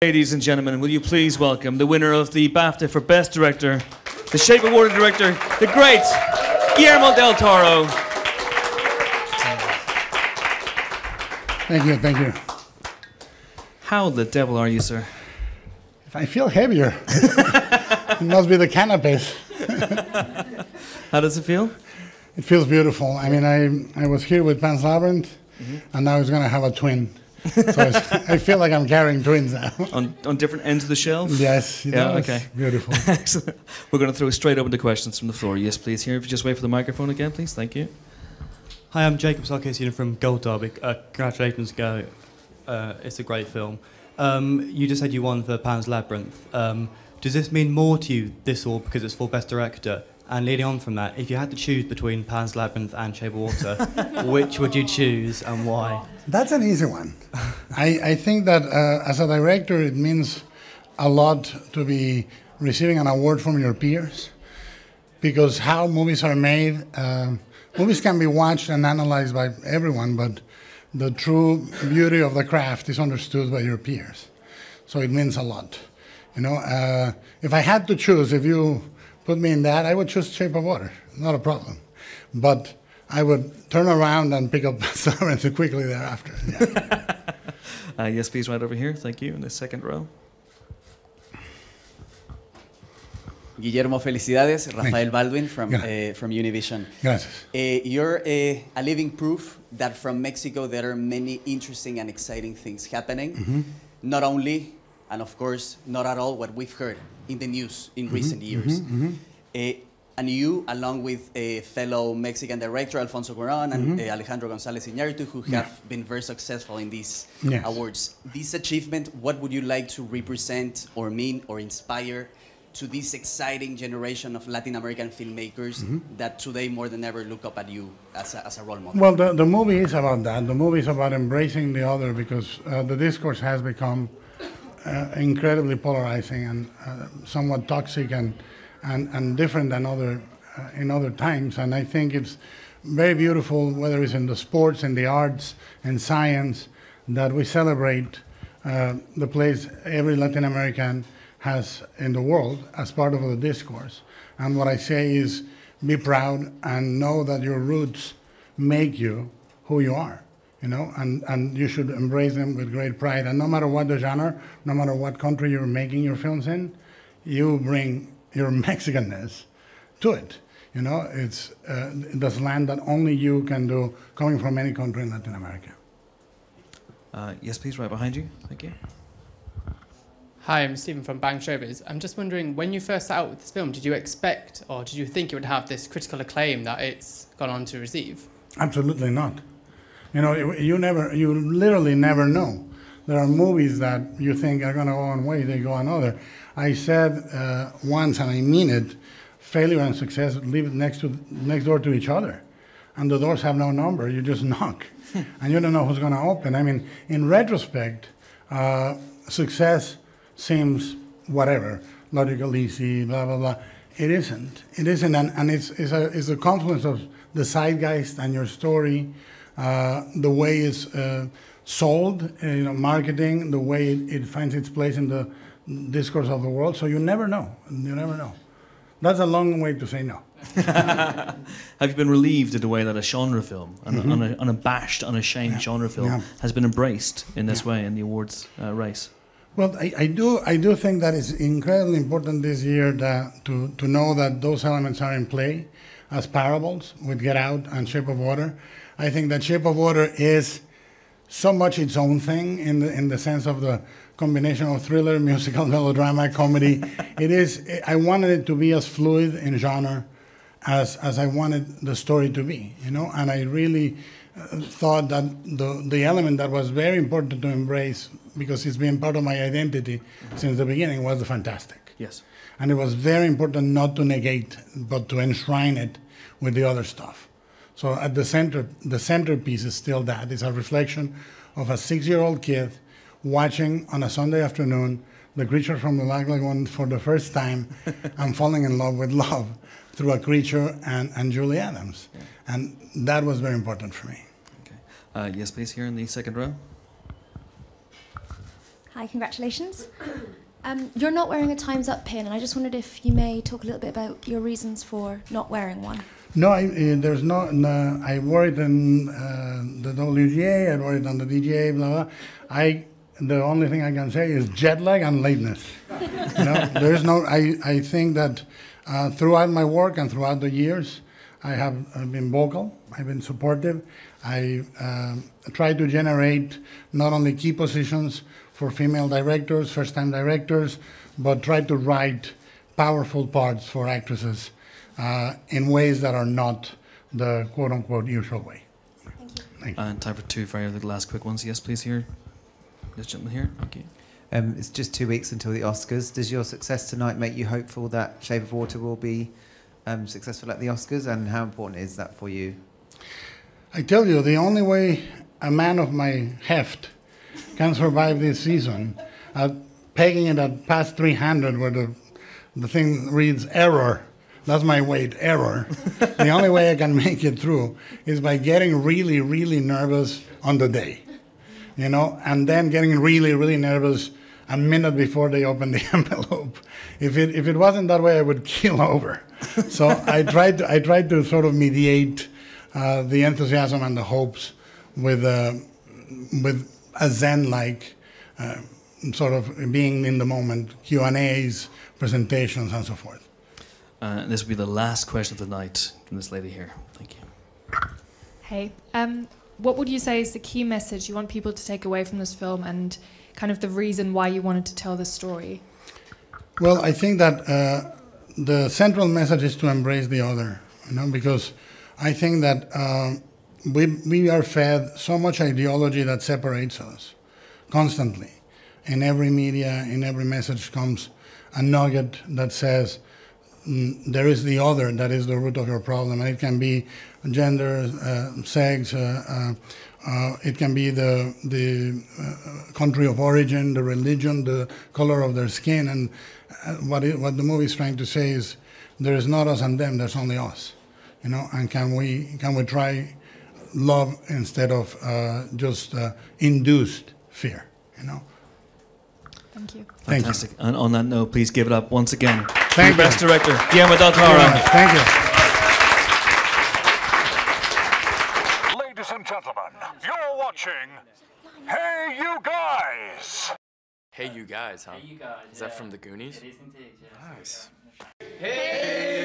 Ladies and gentlemen, will you please welcome the winner of the BAFTA for Best Director, the Shape of Water director, the great Guillermo del Toro. Thank you, thank you. How the devil are you, sir? I feel heavier. It must be the canapes. How does it feel? It feels beautiful. I mean, I was here with Pan's Labyrinth, and now it's going to have a twin. So I feel like I'm carrying twins now. On different ends of the shelf? Yes. Yeah, okay. Beautiful. Excellent. We're going to throw straight open to questions from the floor. Yes, please. Here, if you just wait for the microphone again, please. Thank you. Hi, I'm Jacob Sarkisian from Gold Derby. Congratulations, Go. It's a great film. You just said you won for Pan's Labyrinth. Does this mean more to you, this all, because it's for Best Director? And leading on from that, if you had to choose between Pan's Labyrinth and Shape of Water, which would you choose and why? That's an easy one. I think that as a director, it means a lot to be receiving an award from your peers, because how movies are made, movies can be watched and analyzed by everyone, but the true beauty of the craft is understood by your peers. So it means a lot. You know, if I had to choose, if you put me in that, I would choose Shape of Water, not a problem. But I would turn around and pick up Labyrinth quickly thereafter. Yeah. Yes, please, right over here. Thank you, in the second row. Guillermo, felicidades. Rafael Baldwin from Univision. Gracias. You're a living proof that from Mexico there are many interesting and exciting things happening. Not only, and of course, not at all what we've heard in the news in recent years. And you, along with a fellow Mexican director, Alfonso Cuarón, and Alejandro González Iñárritu, who have been very successful in these awards. This achievement, what would you like to represent or mean or inspire to this exciting generation of Latin American filmmakers that today more than ever look up at you as a role model? Well, the movie is about that. The movie is about embracing the other, because the discourse has become incredibly polarizing and somewhat toxic and different than in other times. And I think it's very beautiful, whether it's in the sports, in the arts, in science, that we celebrate the place every Latin American has in the world as part of the discourse. And what I say is, be proud and know that your roots make you who you are. You know, and you should embrace them with great pride. And no matter what the genre, no matter what country you're making your films in, you bring your Mexicanness to it. You know, it's this land that only you can do, coming from any country in Latin America. Yes, please, right behind you. Thank you. Hi, I'm Stephen from Bang Showbiz. I'm just wondering, when you first set out with this film, did you expect or did you think it would have this critical acclaim that it's gone on to receive? Absolutely not. You know, you literally never know. There are movies that you think are going to go one way, they go another. I said once, and I mean it, failure and success live next door to each other. And the doors have no number, you just knock. And you don't know who's going to open. I mean, in retrospect, success seems whatever, logical, easy, blah, blah, blah. It isn't. It isn't, and it's a confluence of the zeitgeist and your story, the way it's sold, marketing, the way it finds its place in the discourse of the world. So you never know. You never know. That's a long way to say no. Have you been relieved in the way that a genre film, an unabashed, unashamed genre film, has been embraced in this way in the awards race? Well, I do think that it's incredibly important this year to know that those elements are in play as parables with Get Out and Shape of Water. I think that Shape of Water is so much its own thing in the sense of the combination of thriller, musical, melodrama, comedy. I wanted it to be as fluid in genre as I wanted the story to be, you know, and I really thought that the element that was very important to embrace, because it's been part of my identity since the beginning, was the fantastic. Yes. And it was very important not to negate, but to enshrine it with the other stuff. So at the centerpiece is still that. It's a reflection of a 6-year-old kid watching on a Sunday afternoon The Creature from the Black Lagoon for the first time and falling in love with love through a creature and Julie Adams. Yeah. And that was very important for me. Okay. Yes, please, here in the second row. Hi, congratulations. You're not wearing a Time's Up pin, and I just wondered if you may talk a little bit about your reasons for not wearing one. No, there's no, I wore it in the WGA, I wore it on the DGA, blah, blah. The only thing I can say is jet lag and lateness. There's no, I think that throughout my work and throughout the years, I've been vocal, I've been supportive. I try to generate not only key positions for female directors, first-time directors, but try to write powerful parts for actresses in ways that are not the quote-unquote usual way. Thank you. And time for two very last quick ones. Yes, please, here. This gentleman here. Okay. It's just 2 weeks until the Oscars. Does your success tonight make you hopeful that Shape of Water will be successful at the Oscars, and how important is that for you? I tell you, the only way a man of my heft can survive this season, pegging it at past 300 where the thing reads error, that's my weight, error. The only way I can make it through is by getting really, really nervous on the day, and then getting really, really nervous a minute before they open the envelope. If it wasn't that way, I would keel over. So I tried to sort of mediate the enthusiasm and the hopes with a Zen-like sort of being in the moment, Q&As, presentations, and so forth. This will be the last question of the night from this lady here. Thank you. Hey, what would you say is the key message you want people to take away from this film, and kind of the reason why you wanted to tell this story? Well, I think that the central message is to embrace the other, because I think that we are fed so much ideology that separates us constantly. In every media, in every message comes a nugget that says there is the other that is the root of your problem. And it can be gender, sex, it can be the country of origin, the religion, the color of their skin. And what the movie is trying to say is there is not us and them, there's only us. And can we try love instead of just induced fear, Thank you. Fantastic. And on that note, please give it up once again. Thank you. Best Director, Guillermo del Toro. Thank you. Ladies and gentlemen, you're watching Hey You Guys! Hey You Guys, huh? Hey You Guys. Is that from the Goonies? It is indeed, yeah. Nice. Hey